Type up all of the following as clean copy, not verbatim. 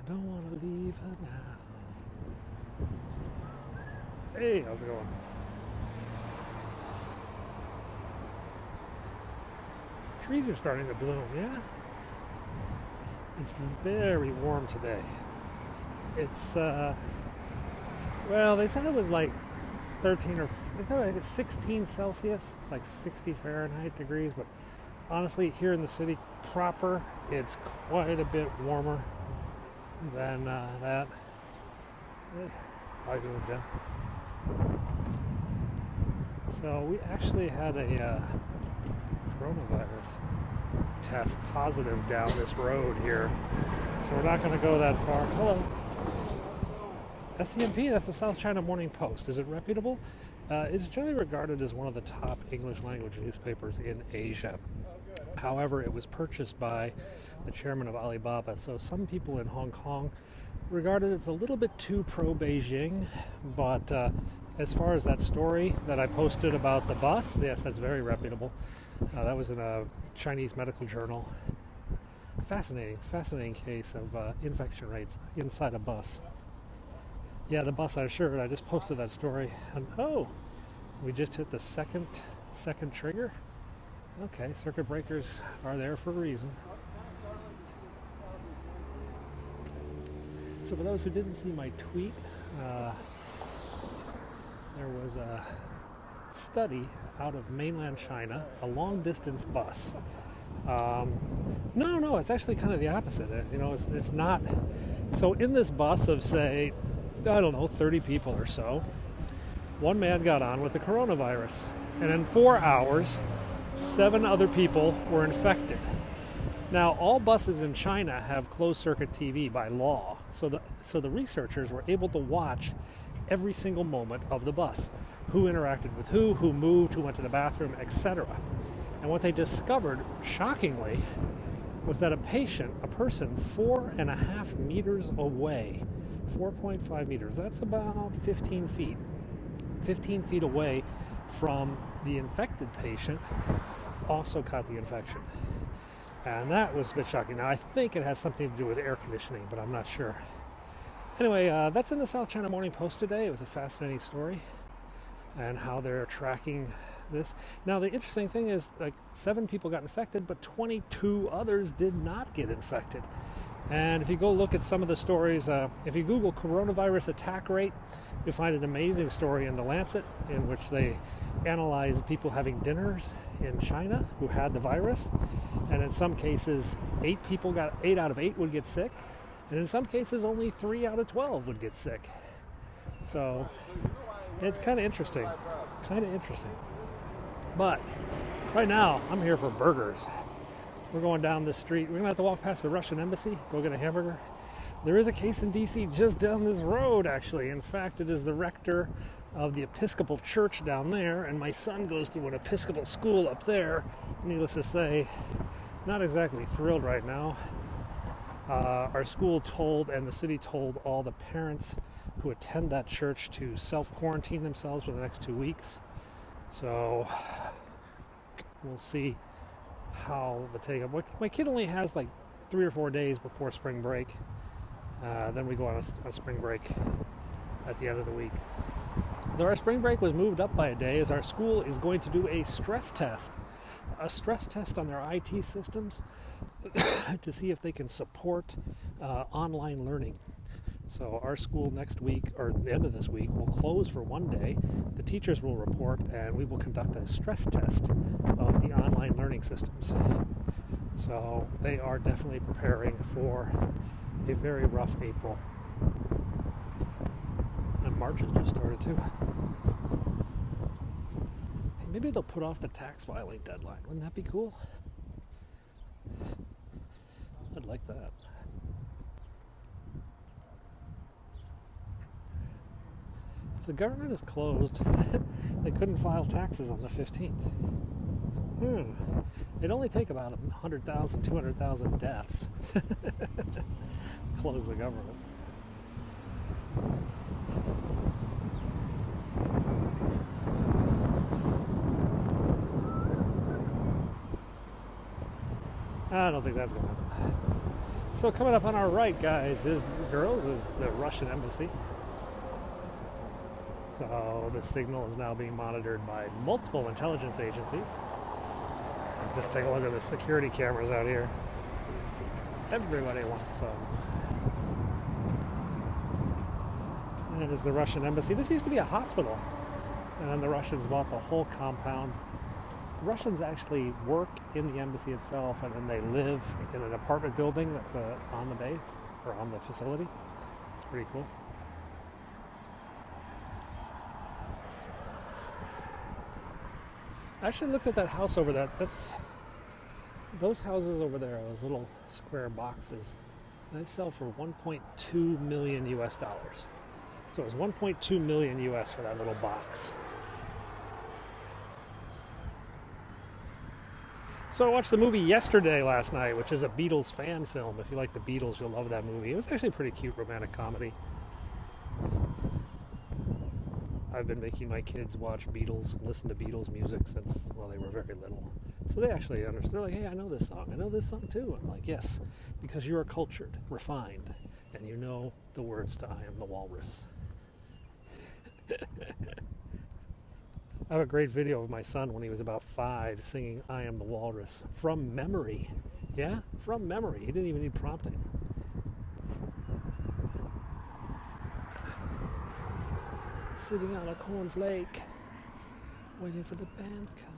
don't want to leave her now. Hey, how's it going? Trees are starting to bloom, yeah? It's very warm today. It's, well, they said it was like 13 or, they thought it was 16 Celsius. It's like 60 Fahrenheit degrees, but honestly, here in the city proper, it's quite a bit warmer than that. How you doing, Jen? So we actually had a coronavirus test positive down this road here. So we're not going to go that far. Hello. SCMP, that's the South China Morning Post. Is it reputable? It's generally regarded as one of the top English language newspapers in Asia. However, it was purchased by the chairman of Alibaba, so some people in Hong Kong regard it as a little bit too pro-Beijing, but as far as that story that I posted about the bus, yes, that's very reputable. That was in a Chinese medical journal. Fascinating case of infection rates inside a bus. Yeah, the bus, I assured. I just posted that story, and oh, we just hit the second trigger. Okay, circuit breakers are there for a reason. So for those who didn't see my tweet, there was a study out of mainland China, a long-distance bus. No, it's actually kind of the opposite. It's not. So in this bus of, say, I don't know, 30 people or so, one man got on with the coronavirus, and in 4 hours, 7 other people were infected. Now, all buses in China have closed-circuit TV by law, so the researchers were able to watch every single moment of the bus, who interacted with who moved, who went to the bathroom, etc. And what they discovered, shockingly, was that a person 4.5 meters away, 4.5 meters, that's about 15 feet away from the infected patient, also caught the infection. And that was a bit shocking. Now, I think it has something to do with air conditioning, but I'm not sure. Anyway, that's in the South China Morning Post today. It was a fascinating story and how they're tracking this. Now, the interesting thing is, like, 7 people got infected, but 22 others did not get infected. And if you go look at some of the stories, if you Google coronavirus attack rate, you'll find an amazing story in The Lancet in which they analyze people having dinners in China who had the virus. And in some cases, 8 out of 8 would get sick. And in some cases, only 3 out of 12 would get sick. So it's kind of interesting. But right now, I'm here for burgers. We're going down this street. We're going to have to walk past the Russian embassy, go get a hamburger. There is a case in D.C. just down this road, actually. In fact, it is the rector of the Episcopal Church down there, and my son goes to an Episcopal school up there. Needless to say, not exactly thrilled right now. Our school told, and the city told, all the parents who attend that church to self-quarantine themselves for the next 2 weeks. So we'll see how the take-up. My kid only has like 3 or 4 days before spring break. Then we go on a spring break at the end of the week. Though our spring break was moved up by a day, as our school is going to do a stress test on their IT systems to see if they can support online learning. So our school next week, or the end of this week, will close for 1 day. The teachers will report, and we will conduct a stress test of the online learning systems. So they are definitely preparing for a very rough April. And March has just started too. Hey, maybe they'll put off the tax filing deadline. Wouldn't that be cool? I'd like that. If the government is closed, they couldn't file taxes on the 15th. It'd only take about 100,000, 200,000 deaths. Close the government. I don't think that's going to happen. So coming up on our right, guys, is the Russian embassy. So the signal is now being monitored by multiple intelligence agencies. Just take a look at the security cameras out here. Everybody wants some. And it is the Russian embassy. This used to be a hospital. And then the Russians bought the whole compound. The Russians actually work in the embassy itself, and then they live in an apartment building that's on the base, or on the facility. It's pretty cool. I actually looked at that house over there. Those houses over there, those little square boxes, they sell for 1.2 million US dollars. So it was 1.2 million US for that little box. So I watched the movie Yesterday last night, which is a Beatles fan film. If you like the Beatles, you'll love that movie. It was actually a pretty cute romantic comedy. I've been making my kids watch Beatles, listen to Beatles music since, well, they were very little. So they actually understand. They're like, hey, I know this song too. I'm like, yes, because you're cultured, refined, and you know the words to I Am the Walrus. I have a great video of my son when he was about 5 singing I Am the Walrus from memory. Yeah, from memory. He didn't even need prompting. Sitting on a cornflake, waiting for the band to come.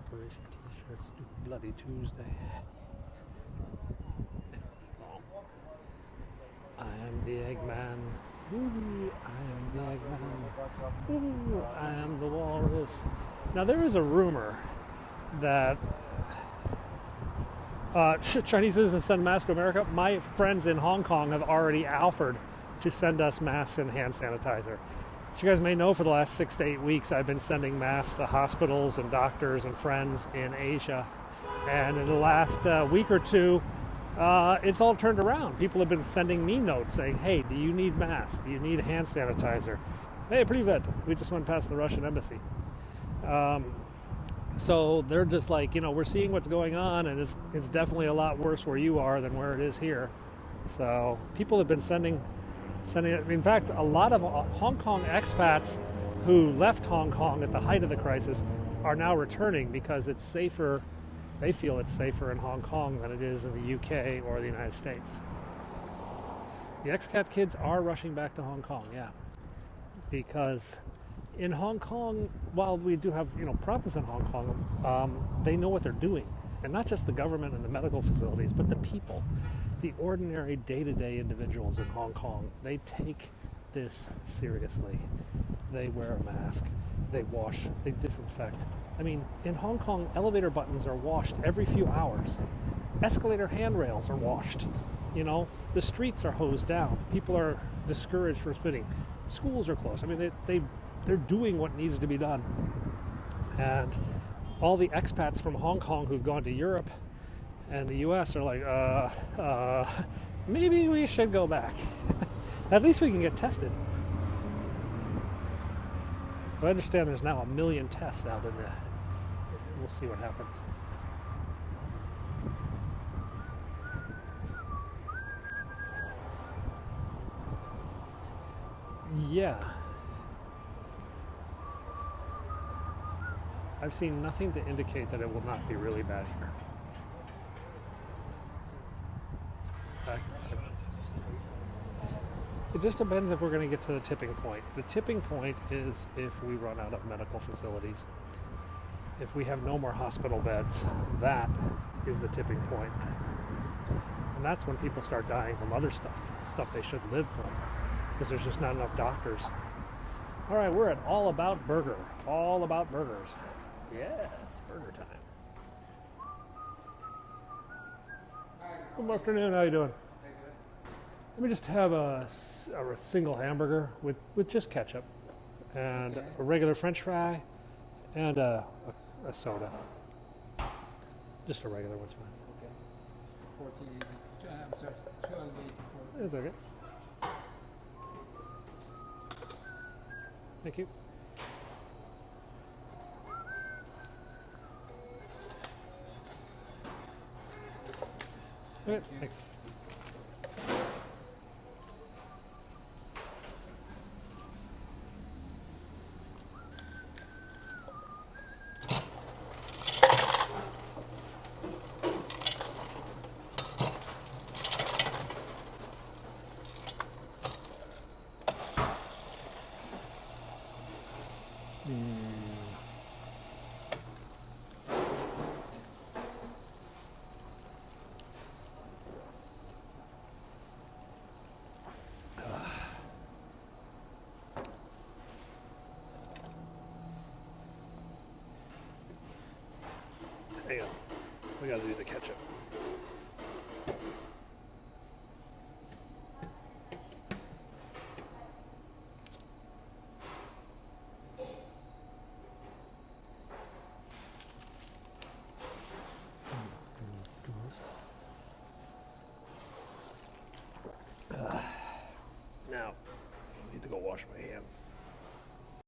Operation T-shirts, Bloody Tuesday. I am the Eggman. Ooh, I am the Eggman. Ooh, I am the Walrus. Now there is a rumor that Chinese citizens send masks to America. My friends in Hong Kong have already offered to send us masks and hand sanitizer. As you guys may know, for the last 6 to 8 weeks, I've been sending masks to hospitals and doctors and friends in Asia. And in the last week or two, it's all turned around. People have been sending me notes saying, hey, do you need masks? Do you need hand sanitizer? Hey, привет. We just went past the Russian embassy. So they're just like, we're seeing what's going on, and it's definitely a lot worse where you are than where it is here. So people have been sending it. In fact, a lot of Hong Kong expats who left Hong Kong at the height of the crisis are now returning because it's safer. They feel it's safer in Hong Kong than it is in the UK or the United States. The expat kids are rushing back to Hong Kong, yeah. Because in Hong Kong, while we do have problems in Hong Kong, they know what they're doing. And not just the government and the medical facilities, but the people. The ordinary day-to-day individuals in Hong Kong, they take this seriously. They wear a mask, they wash, they disinfect. I mean, in Hong Kong, elevator buttons are washed every few hours. Escalator handrails are washed. The streets are hosed down. People are discouraged from spitting. Schools are closed. I mean, they're doing what needs to be done. And all the expats from Hong Kong who've gone to Europe and the US are like, maybe we should go back. At least we can get tested. But I understand there's now 1 million tests out in there. We'll see what happens. Yeah. I've seen nothing to indicate that it will not be really bad here. In fact, it just depends if we're going to get to the tipping point. The tipping point is if we run out of medical facilities. If we have no more hospital beds, that is the tipping point. And that's when people start dying from other stuff they shouldn't live from, because there's just not enough doctors. All right, we're at All About Burger. All About Burgers. Yes, burger time. Good afternoon, how you doing? Let me just have a single hamburger with just ketchup and a regular French fry and a soda. Just a regular one's fine. Okay. 1480. I'm sorry, 1284. It's okay. Thank you. Okay, thanks. Hang on. We gotta do the ketchup. Now, I need to go wash my hands.